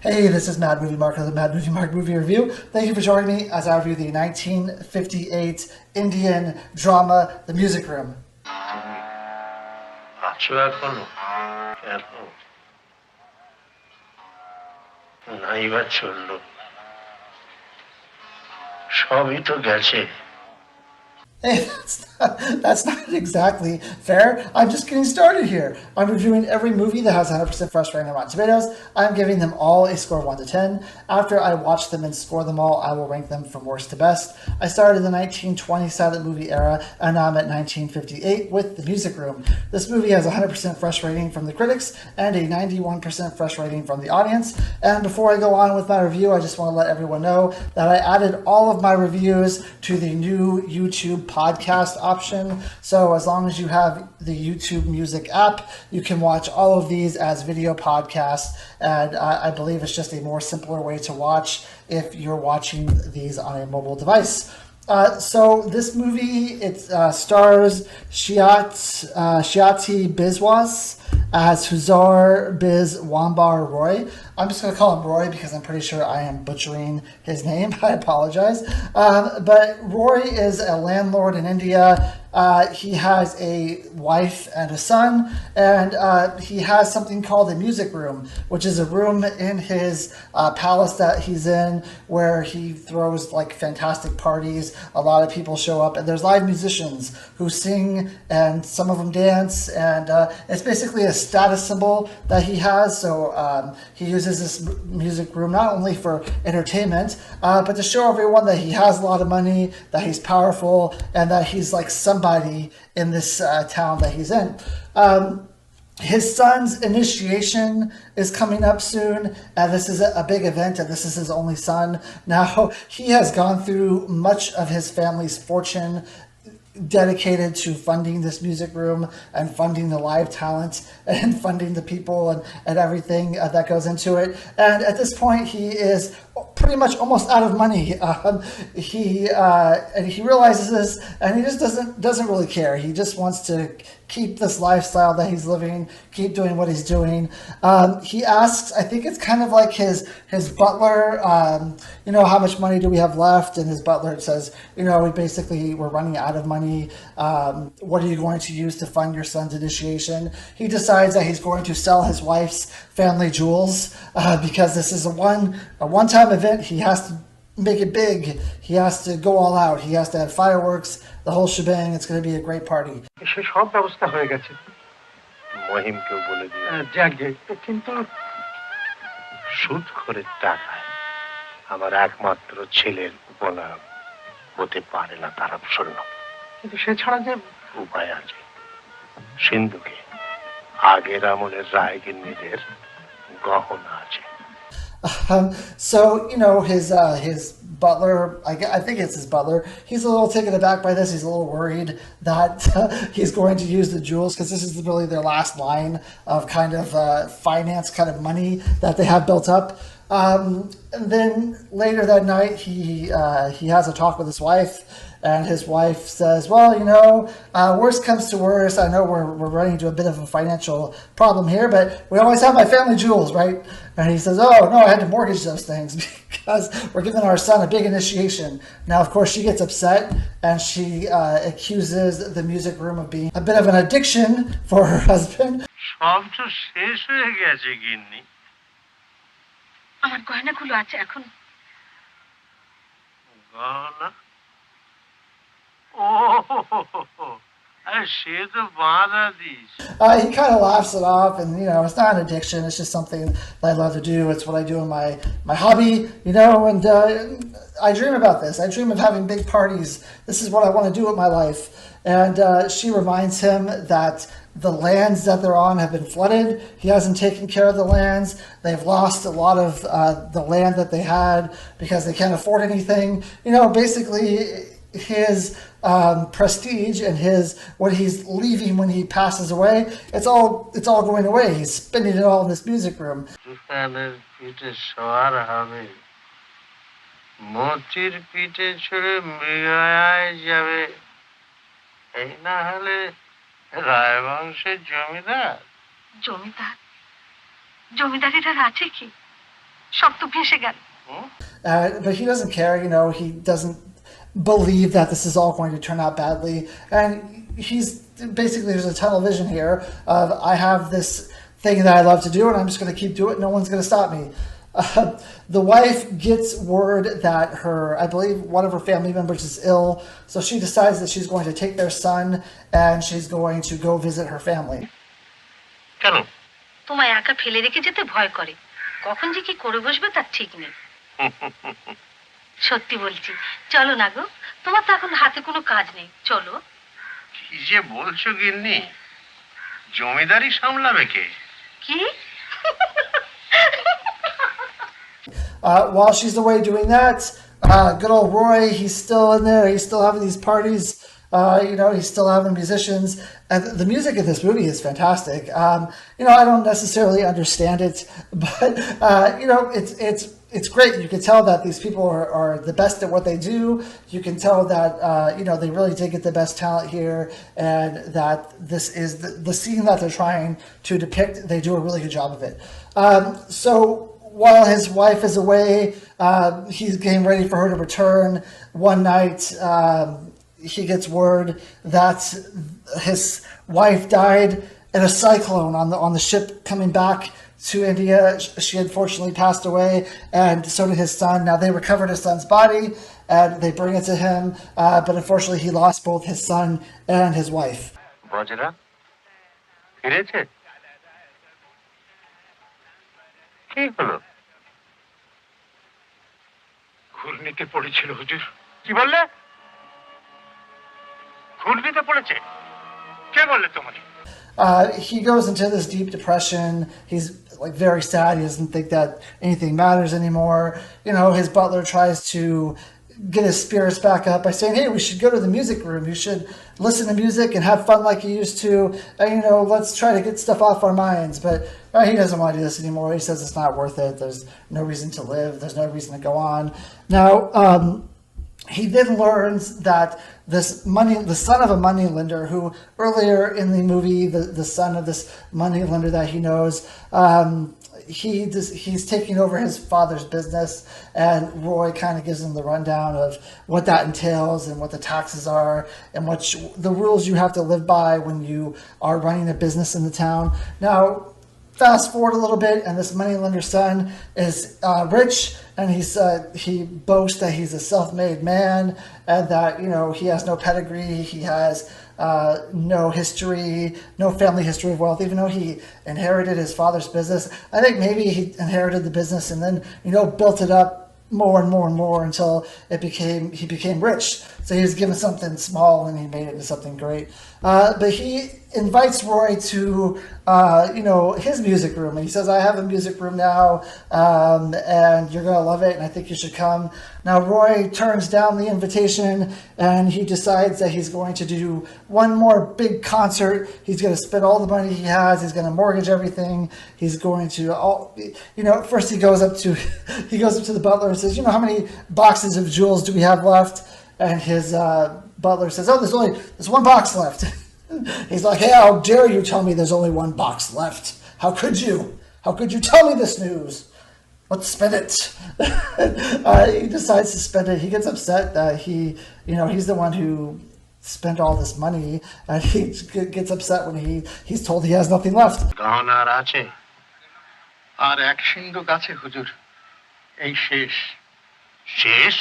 Hey, this is Mad Movie Mark of the Mad Movie Mark Movie Review. Thank you for joining me as I review the 1958 Indian drama, The Music Room. Hey, that's not exactly fair. I'm just getting started here. I'm reviewing every movie that has 100% fresh rating on Rotten Tomatoes. I'm giving them all a score of 1 to 10. After I watch them and score them all, I will rank them from worst to best. I started in the 1920 silent movie era, and now I'm at 1958 with The Music Room. This movie has a 100% fresh rating from the critics and a 91% fresh rating from the audience. And before I go on with my review, I just want to let everyone know that I added all of my reviews to the new YouTube podcast option. So as long as you have the YouTube Music app, you can watch all of these as video podcasts. And I believe it's just a more simpler way to watch if you're watching these on a mobile device. So this movie, it stars Shyati Biswas as Huzur Biswambhar Roy. I'm just going to call him Roy because I'm pretty sure I am butchering his name. I apologize. But Roy is a landlord in India. He has a wife and a son, and he has something called a music room, which is a room in his palace that he's in where he throws like fantastic parties. A lot of people show up, and there's live musicians who sing, and some of them dance, and it's basically a status symbol that he has. So he uses this music room not only for entertainment, but to show everyone that he has a lot of money, that he's powerful, and that he's like somebody in this town that he's in. His son's initiation is coming up soon, and this is a big event, and this is his only son. Now, he has gone through much of his family's fortune dedicated to funding this music room and funding the live talent and funding the people and everything that goes into it. And at this point, he is pretty much almost out of money. He realizes this, and he just doesn't really care. He just wants to keep this lifestyle that he's living, keep doing what he's doing. He asks, I think it's kind of like his butler, how much money do we have left? And his butler says, we're running out of money. What are you going to use to fund your son's initiation? He decides that he's going to sell his wife's family jewels because this is a one-time event. He has to make it big. He has to go all out. He has to have fireworks, the whole shebang. It's going to be a great party. সব ব্যবস্থা হয়ে গেছে মহিমকে বলে দিও যাকে কিন্তু সুদ করে টাকায় আমার একমাত্র ছেলের উপনাম হতে পারে না তার শূন্য কিন্তু সে ছাড়া যে উপায় আছে সিন্ধুকে আগের আমলের রায়গিন্নিদের গহনা আছে His butler, I think it's his butler, he's a little taken aback by this. He's a little worried that he's going to use the jewels because this is really their last line of kind of finance, kind of money that they have built up. And then later that night, he has a talk with his wife. And his wife says, well, worst comes to worst. I know we're running into a bit of a financial problem here, but we always have my family jewels, right? And he says, oh, no, I had to mortgage those things because we're giving our son a big initiation. Now, of course, she gets upset, and she accuses the music room of being a bit of an addiction for her husband. আমার গয়নাগুলো আছে এখন গয়না He kind of laughs it off, and it's not an addiction. It's just something that I love to do. It's what I do in my hobby, and I dream about this. I dream of having big parties. This is what I want to do with my life. And she reminds him that the lands that they're on have been flooded. He hasn't taken care of the lands. They've lost a lot of the land that they had because they can't afford anything. Basically, his prestige and what he's leaving when he passes away, it's all going away. He's spending it all in this music room. মতির পিঠে ছুঁড়ে মৃগায় যাবে এই না হলে রায়বংশের জমিদার জমিদারিটার আছে কি সব তো ভেসে গেল। But he doesn't care, he doesn't believe that this is all going to turn out badly. And he's basically, there's a tunnel vision here of, I have this thing that I love to do and I'm just going to keep doing it. No one's going to stop me. The wife gets word that I believe one of her family members is ill. So she decides that she's going to take their son and she's going to go visit her family. তোমায় একা ফেলে রেখে যেতে ভয় করে, কখন যে কি করে বসবে তার ঠিক নেই। সত্যি বলছি, চলো না গো, তোমার তো এখন হাতে কোনো কাজ নেই, চলো। কি যে বলছো গিন্নি, জমিদারি সামলাবে কে? কি? While she's away doing that, good old Roy, he's still in there. He's still having these parties. He's still having musicians. And the music in this movie is fantastic. I don't necessarily understand it, but it's great. You can tell that these people are the best at what they do. You can tell that they really did get the best talent here, and that this is the scene that they're trying to depict. They do a really good job of it. So while his wife is away, he's getting ready for her to return. One night, he gets word that his wife died in a cyclone on the ship coming back to India. She unfortunately passed away, and so did his son. Now they recovered his son's body and they bring it to him, but unfortunately he lost both his son and his wife. বজরা ফিরেছে? কি হলো? ঘূর্ণিতে পড়েছিল হুজুর। কি বললে? ঘূর্ণিতে পড়েছে? কে বললে তোমাকে? He goes into this deep depression. He's like very sad. He doesn't think that anything matters anymore. His butler tries to get his spirits back up by saying, hey, we should go to the music room. You should listen to music and have fun like you used to. And, let's try to get stuff off our minds. But he doesn't want to do this anymore. He says it's not worth it. There's no reason to live. There's no reason to go on. Now, he then learns that the son of a moneylender, who earlier in the movie, the son of this moneylender that he knows, he's taking over his father's business, and Roy kind of gives him the rundown of what that entails and what the taxes are and the rules you have to live by when you are running a business in the town. Now, fast forward a little bit, and this moneylender's son is rich, and he boasts that he's a self-made man, and that he has no pedigree, he has no history, no family history of wealth, even though he inherited his father's business. I think maybe he inherited the business and then built it up more and more and more until he became rich. So he was given something small and he made it into something great. But he invites Roy to his music room, and he says, I have a music room now, and you're gonna love it, and I think you should come. Now Roy turns down the invitation, and he decides that he's going to do one more big concert. He's going to spend all the money he has. He's going to mortgage everything. He's going to first he goes up to the butler and says, how many boxes of jewels do we have left? And his butler says, there's one box left. He's like, hey, how dare you tell me there's only one box left? How could you? How could you tell me this news? Let's spend it. He decides to spend it. He gets upset that he's the one who spent all this money, and he gets upset when he's told he has nothing left. গহনার আছে আর এক সিন্ধুক আছে হুজুর, এই শেষ। শেষ?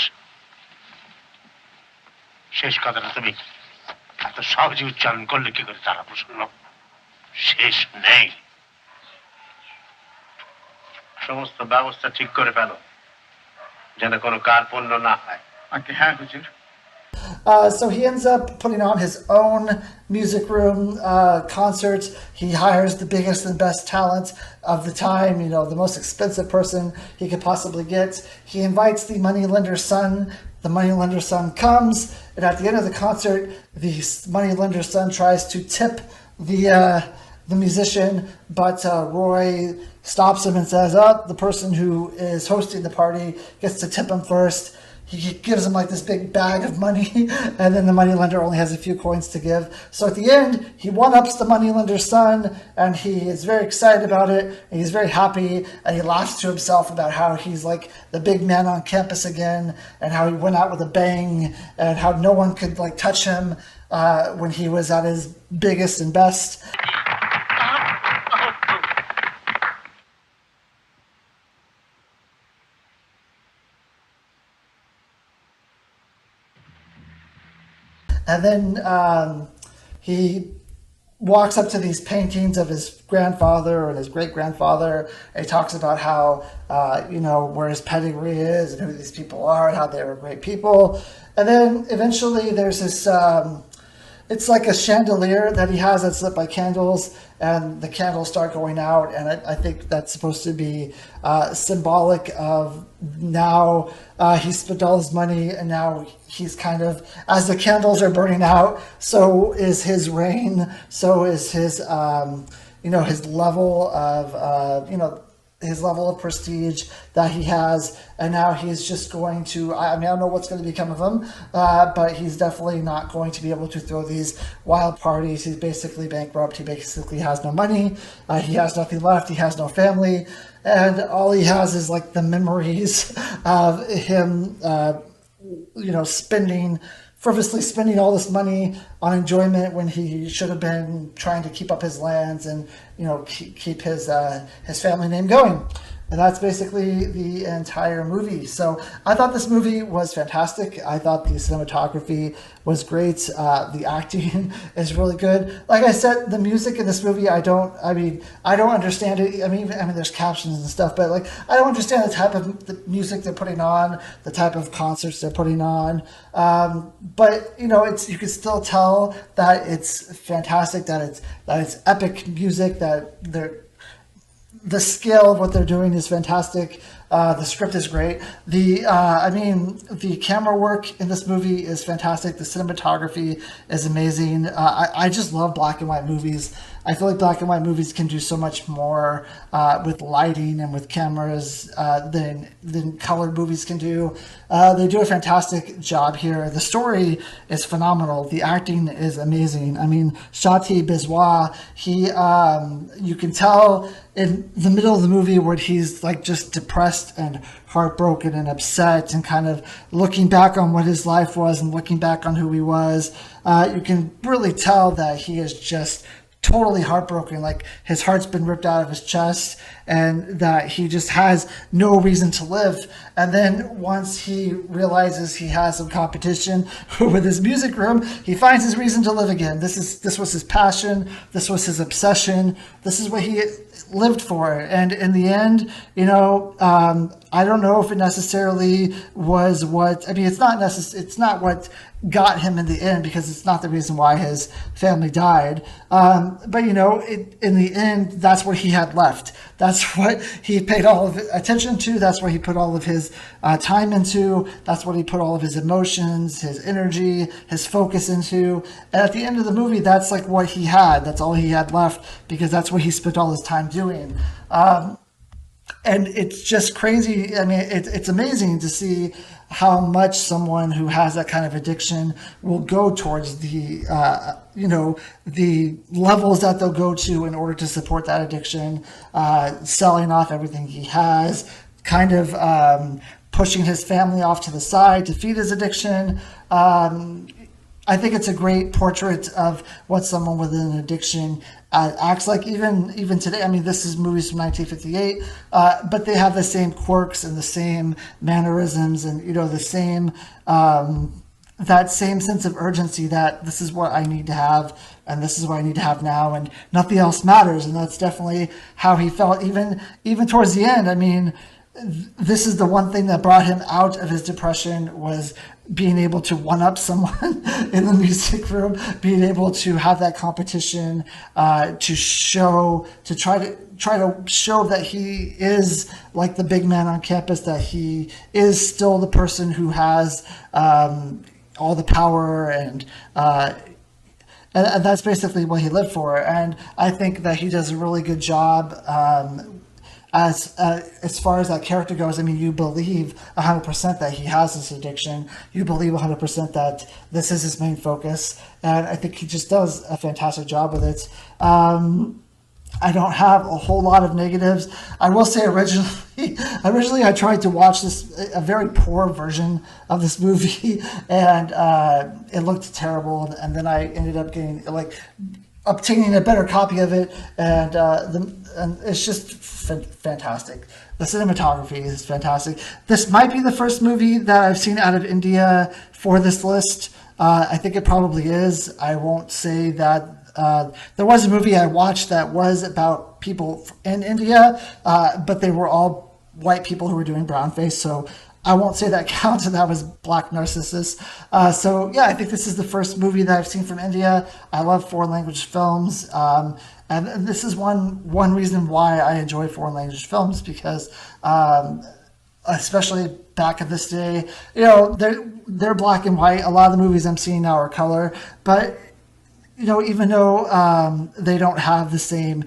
শেষ কথাটা তুমি এত সহজে উচ্চারণ করলে কি করে তারা প্রসন্ন? শেষ নেই। সমস্ত ব্যবস্থা ঠিক করে ফেলো যেন কোনো কার্পণ্য না হয়। আগে হ্যাঁ হুজুর। So he ends up putting on his own music room concert. He hires the biggest and best talent of the time, the most expensive person he could possibly get. He invites the moneylender's son. The moneylender's son comes, and at the end of the concert, the moneylender's son tries to tip the musician, but Roy stops him and says, the person who is hosting the party gets to tip him first. he gives him like this big bag of money, and then the moneylender only has a few coins to give. So at the end, he one-ups the moneylender's son, and he is very excited about it, and he's very happy, and he laughs to himself about how he's like the big man on campus again, and how he went out with a bang, and how no one could like touch him when he was at his biggest and best. And then he walks up to these paintings of his grandfather and his great-grandfather, and he talks about how, where his pedigree is and who these people are and how they were great people. And then eventually there's this, it's like a chandelier that he has that's lit by candles, and the candles start going out, and I think that's supposed to be symbolic of now he spent all his money, and now he's kind of, as the candles are burning out, so is his reign, so is his, his level of, his level of prestige that he has, and now he's just going to, I don't know what's going to become of him, but he's definitely not going to be able to throw these wild parties. He's basically bankrupt. He basically has no money. He has nothing left. He has no family, and all he has is like the memories of him, frivolously spending all this money on enjoyment when he should have been trying to keep up his lands and keep his family name going. And that's basically the entire movie. So I thought this movie was fantastic. I thought the cinematography was great. The acting is really good. Like I said, the music in this movie, I don't understand it. I mean, there's captions and stuff, but like, I don't understand the type of the music they're putting on, the type of concerts they're putting on. But you can still tell that it's fantastic, that it's epic music, that the scale of what they're doing is fantastic. The script is great. The camera work in this movie is fantastic. The cinematography is amazing. I just love black and white movies. I feel like black and white movies can do so much more with lighting and with cameras than colored movies can do. They do a fantastic job here. The story is phenomenal. The acting is amazing. I mean, Huzur Biswambhar, you can tell in the middle of the movie where he's like just depressed and heartbroken and upset and kind of looking back on what his life was and looking back on who he was. You can really tell that he is just totally heartbroken, like his heart's been ripped out of his chest, and that he just has no reason to live. And then once he realizes he has some competition with his music room, he finds his reason to live again. This was his passion. This was his obsession. This is what he lived for. And in the end, I don't know if it necessarily was it's not what got him in the end, because it's not the reason why his family died. But in the end, that's what he had left. That's what he paid all of attention to. That's what he put all of his time into. That's what he put all of his emotions, his energy, his focus into. And at the end of the movie, that's like what he had. That's all he had left, because that's what he spent all his time doing. And it's just crazy. I mean, it's amazing to see how much someone who has that kind of addiction will go towards the levels that they'll go to in order to support that addiction, selling off everything he has, kind of pushing his family off to the side to feed his addiction. I think it's a great portrait of what someone with an addiction acts like, even today. I mean, this is movies from 1958, but they have the same quirks and the same mannerisms, and the same that same sense of urgency that this is what I need to have, and this is what I need to have now, and nothing else matters. And that's definitely how he felt, even towards the end. I mean, this is the one thing that brought him out of his depression, was being able to one-up someone in the music room, being able to have that competition, to try to show that he is like the big man on campus, that he is still the person who has all the power, and that's basically what he lived for. And I think that he does a really good job as far as that character goes, I mean, you believe 100% that he has this addiction. You believe 100% that this is his main focus, and I think he just does a fantastic job with it. I don't have a whole lot of negatives. I will say originally I tried to watch a very poor version of this movie, and it looked terrible. And then I ended up obtaining a better copy of it, and it's just fantastic. The cinematography is fantastic. This might be the first movie that I've seen out of India for this list. I think it probably is. I won't say that. There was a movie I watched that was about people in India, but they were all white people who were doing brownface, so I won't say that counts, and that was Black Narcissus. So yeah, I think this is the first movie that I've seen from India. I love foreign language films, and this is one reason why I enjoy foreign language films, because especially back in this day, they're black and white. A lot of the movies I'm seeing now are color, but even though they don't have the same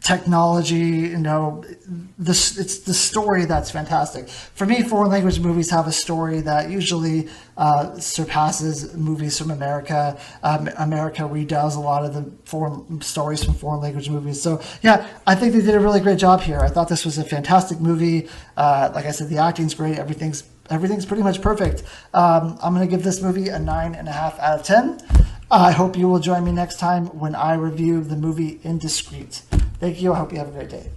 technology, it's the story that's fantastic. For me, foreign language movies have a story that usually surpasses movies from America. America redoes a lot of the foreign stories from foreign language movies. So yeah, I think they did a really great job here. I thought this was a fantastic movie. Like I said, the acting's great. Everything's pretty much perfect. I'm going to give this movie a 9.5 out of 10. I hope you will join me next time when I review the movie Indiscreet. Thank you. I hope you have a great day.